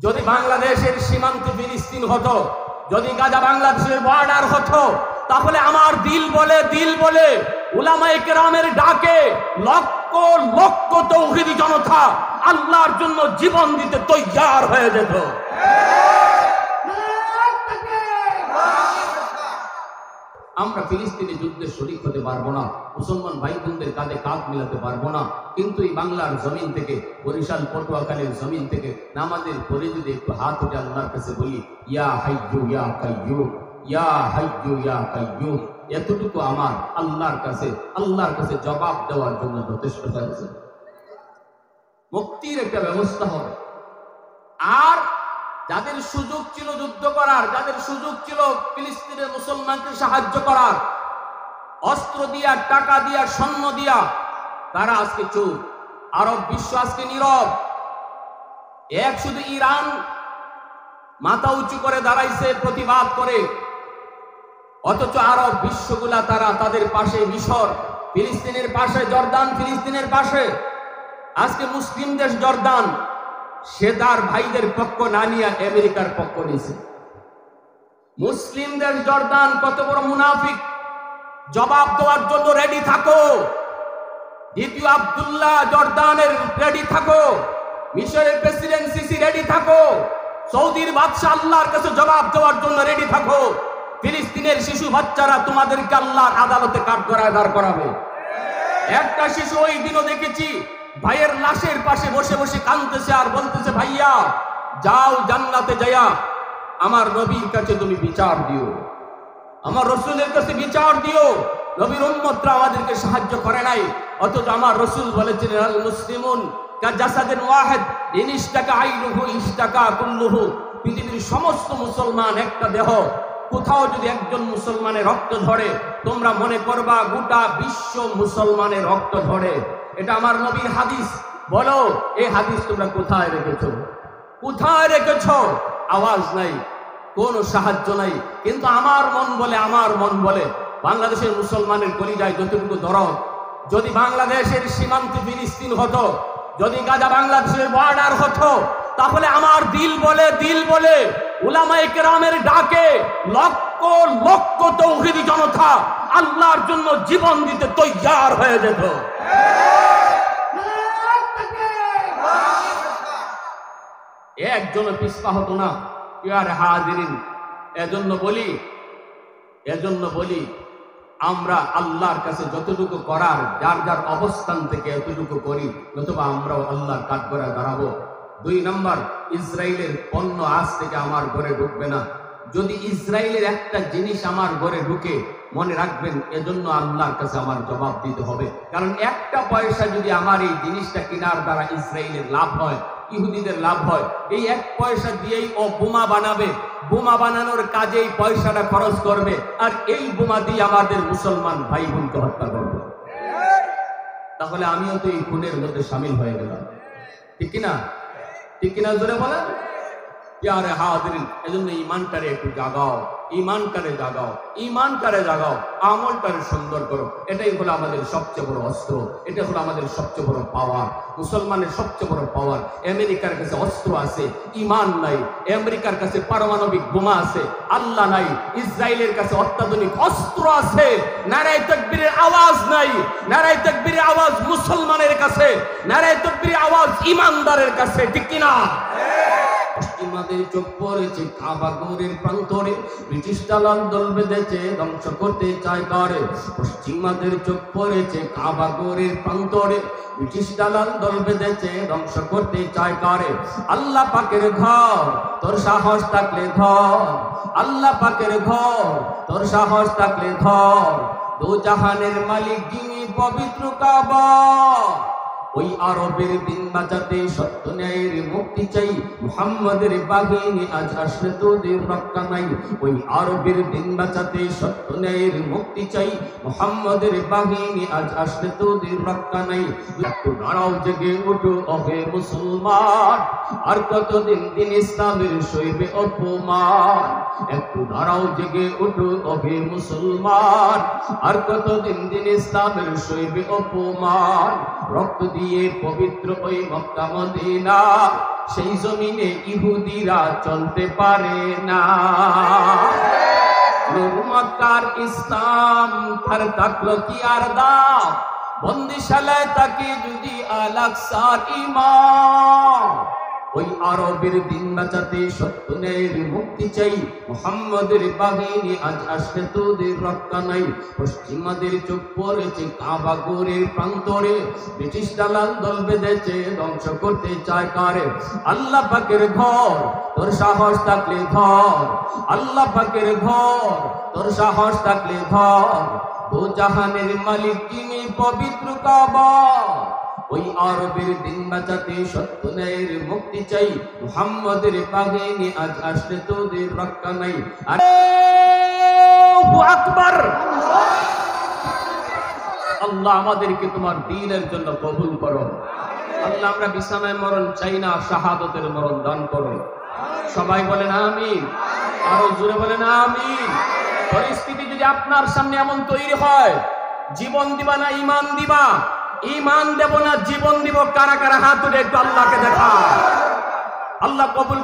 যদি বাংলাদেশের সীমান্ত ফিলিস্তিন হতো, যদি গাজা বাংলাদেশের বর্ডার হতো, তাহলে আমার দিল বলে উলামায়ে কেরামের ডাকে লক্ষ লক্ষ তৌহিদি জনতা আল্লাহর জন্য জীবন দিতে তৈয়ার হয়ে যেত। আমরা ফিলিস্তিনি যুদ্ধে শরীক হতে পারবো না, মুসলমান ভাই বোনদের কাঁধে কাঁধ মিলাতে পারবো না, কিন্তু এই বাংলার জমিন থেকে, বরিশাল পটুয়াখালীর জমিন থেকে নামাজের পরে যদি একটু হাত উঠে আল্লাহর কাছে বলি ইয়া হাইয়্যু ইয়া কাইয়্যুম, ইয়া হাইয়্যু ইয়া কাইয়্যুম, এতটুকু আমার আল্লাহর কাছে জবাব দেওয়ার জন্য যথেষ্ট হয়েছে। মুক্তির একটা ব্যবস্থা হবে। আর যাদের সুযোগ ছিল যুদ্ধ করার, যাদের সুযোগ ছিল ফিলিস্তিনের মুসলমানকে সাহায্য করার, অস্ত্র দিয়া, টাকা দিয়া, স্বর্ণ দিয়া, তারা আজকে চুপ। আরব বিশ্ব আজকে নীরব। এক শুধু ইরান মাথা উঁচু করে দাঁড়াইছে প্রতিবাদ করে, অথচ আরব বিশ্বগুলা তারা তাদের পাশে মিশর, ফিলিস্তিনের পাশে জর্দান, ফিলিস্তিনের পাশে আজকে মুসলিম দেশ জর্দান, সে তার ভাইদের পক্ষ না নিয়ে আমেরিকার পক্ষ নিয়েছে। মুসলিম দেশ জর্দান কত বড় মুনাফিক! জবাব দেওয়ার জন্য রেডি থাকো। দ্বিতীয় আব্দুল্লাহ জর্দানের রেডি থাকো, মিশরের প্রেসিডেন্ট সিসি রেডি থাকো, সৌদির বাদশা আল্লাহর কাছে জবাব দেওয়ার জন্য রেডি থাকো। ফিলিস্তিনের শিশু বাচ্চারা তোমাদেরকে আল্লাহর আদালতে কাঠগড়ায় দাঁড় করাবে। একটা শিশু ওই দিনও দেখেছি ভাইয়ের লাশের পাশে বসে বসে কাঁদতেছে আর বলতেছে, ভাইয়া যাও জান্নাতে যায়া আমার নবীর কাছে তুমি বিচার দিও, আমার রসুলের কাছে বিচার দিও। নবীর উম্মতরা আমাদেরকে সাহায্য করে নাই, অথচ আমার রসুল বলেছিলেন আল মুসলিমুন কাজাসাদিন ওয়াহিদ ইন ইশতাকা আইনুহু ইশতাকা কুল্লুহু। পৃথিবীর সমস্ত মুসলমান একটা দেহ, কোথাও যদি একজন মুসলমানের রক্ত ঝরে তোমরা মনে করবা গোটা বিশ্ব মুসলমানের রক্ত ঝরে। এটা আমার নবীর হাদিস। বলো এই হাদিস তোমরা কোথায় রেখেছো? কোথায় রেখেছো? আওয়াজ নাই, কোনো সাহায্য নাই। কিন্তু আমার মন বলে বাংলাদেশের মুসলমানের কলিজায় যতটুকু দরদ, যদি বাংলাদেশের সীমান্ত ফিলিস্তিন হতো, যদি গাজা বাংলাদেশের বর্ডার হতো, তাহলে আমার দিল বলে উলামায়ে কেরামের ডাকে লক্ষ লক্ষ তৌহিদি জনতা আল্লাহর জন্য জীবন দিতে তৈয়ার হয়ে যেত। একজন পিছপা হতো না। ইয়ারে হাজিরিন, এজন্য বলি আমরা আল্লাহর কাছে যতটুকু করার, যার যার অবস্থান থেকে এতটুকু করি, নতুবা আমরাও আল্লাহর কাঠগড়ায় দাঁড়াবো। 2 নম্বর, ইসরায়েলের পণ্য আজ থেকে আমার ঘরে ঢুকবে না। যদি ইসরায়েলের একটা জিনিস আমার ঘরে ঢুকে, মনে রাখবেন এজন্য আল্লাহর কাছে আমার জবাব দিতে হবে। কারণ একটা পয়সা যদি আমার এই জিনিসটা কেনার দ্বারা ইসরায়েলের লাভ হয়, ইহুদিদের লাভ হয়, এই 1 পয়সা দিয়েই ও বোমা বানাবে, বোমা বানানোর কাজেই পয়সাটা খরচ করবে, আর এই বোমা দিয়ে আমাদের মুসলমান ভাই বোনকে হত্যা করবে। তাহলে আমিও তো এই খুনের মধ্যে সামিল হয়ে গেলাম। ঠিক কিনা? ঠিক কিনা জোরে বলেন। ইয়ারে হাজিরিন, এজন্য ঈমানটারে একটু জাগাও, ঈমানটারে জাগাও, আমলটারে সুন্দর করো। এটাই হলো আমাদের সবচেয়ে বড় অস্ত্র, এটা হলো আমাদের সবচেয়ে বড় পাওয়ার। মুসলমানের সবচেয়ে বড় পাওয়ার। আমেরিকার কাছে অস্ত্র আছে, ঈমান নাই। আমেরিকার কাছে পারমাণবিক বোমা আছে, আল্লাহ নাই। ইসরায়েলের কাছে অত্যাধুনিক অস্ত্র আছে, নারায়ে তাকবীরের আওয়াজ নাই। নারায়ে তাকবীরের আওয়াজ মুসলমানের কাছে, নারায়ে তাকবীরের আওয়াজ ঈমানদারের কাছে। ঠিক কিনা? পশ্চিমাদের চোখ পড়েছে কাবা ঘরের প্রান্তরে, ব্রিটিশ দালাল দল বেঁধেছে ধ্বংস করতে চায় করে। পশ্চিমাদের চোখ পড়েছে কাবা ঘরের প্রান্তরে, ব্রিটিশ দালাল দল বেঁধেছে ধ্বংস করতে চায় করে। আল্লাহ পাকের ঘর তোর সাহস থাকলে ধর, আল্লাহ পাকের ঘর তোর সাহস থাকলে ধর। 2 জাহানের মালিক যিনি পবিত্র কাবা, ওই আরবের দিন বাঁচাতে সত্য ন্যায়ের মুক্তি চাই। মুহাম্মাদের বাহিনী আজ আসলে তোদের রক্ষা নাই। ওই আরবের দিন বাঁচাতে সত্য ন্যায়ের মুক্তি চাই। মুহাম্মাদের বাহিনী আজ আসলে তোদের রক্ষা নাই। একটু দাঁড়াও, জেগে ওঠো ওহে মুসলমান, আর কতদিন দিন ইসলামের সইবে অপমান। একটু দাঁড়াও, জেগে ওঠো ওহে মুসলমান, আর কতদিন দিন ইসলামের সইবে অপমান। রক্ত দিয়ে পবিত্র ওই মক্কা মদিনা সেই জমিনে ইহুদিরা চলতে পারে না। নূর মক্কার ইসলাম তার থাকলো কি আর দাম, বন্দিশালায় তাকে যদি আল আকসার ইমাম। ওই আরবের দিন বাঁচাতে সত্যনের মুক্তি চাই, মুহাম্মাদের বাহিনী আজ আসলে তোদের রক্ষা নাই। পশ্চিমাদের চোখ পড়েছে কাবা ঘরের প্রান্তরে, ব্রিটিশ দালাল দল বেঁধেছে ধ্বংস করতে চায় কারে। আল্লাহ পাকের ঘর তোর সাহস থাকলে ধর, আল্লাহ পাকের ঘর তোর সাহস থাকলে ধর। দো জাহানের মালিক যিনি পবিত্র কাবা, ওই আরবের দিন বাঁচাতে সত্য ন্যায়ের মুক্তি চাই, মুহাম্মাদের বাহিনী আজ আসলে তোদের রক্ষা নাই। আল্লাহু আকবার। আল্লাহ আমাদেরকে তোমার দ্বীনের জন্য কবুল করো। আল্লাহ আমরা বিছানায় মরণ চাই না, শাহাদাতের মরণ দান করো। সবাই বলেন আমিন, আরো জোরে বলেন আমিন। পরিস্থিতি যদি আপনার সামনে এমন তৈরি হয়, জীবন দিবা না ঈমান দিবা? ঈমান দেব না জীবন দিব, কারা কারা হাত তুলে একটু আল্লাহকে দেখা। আল্লাহ কবুল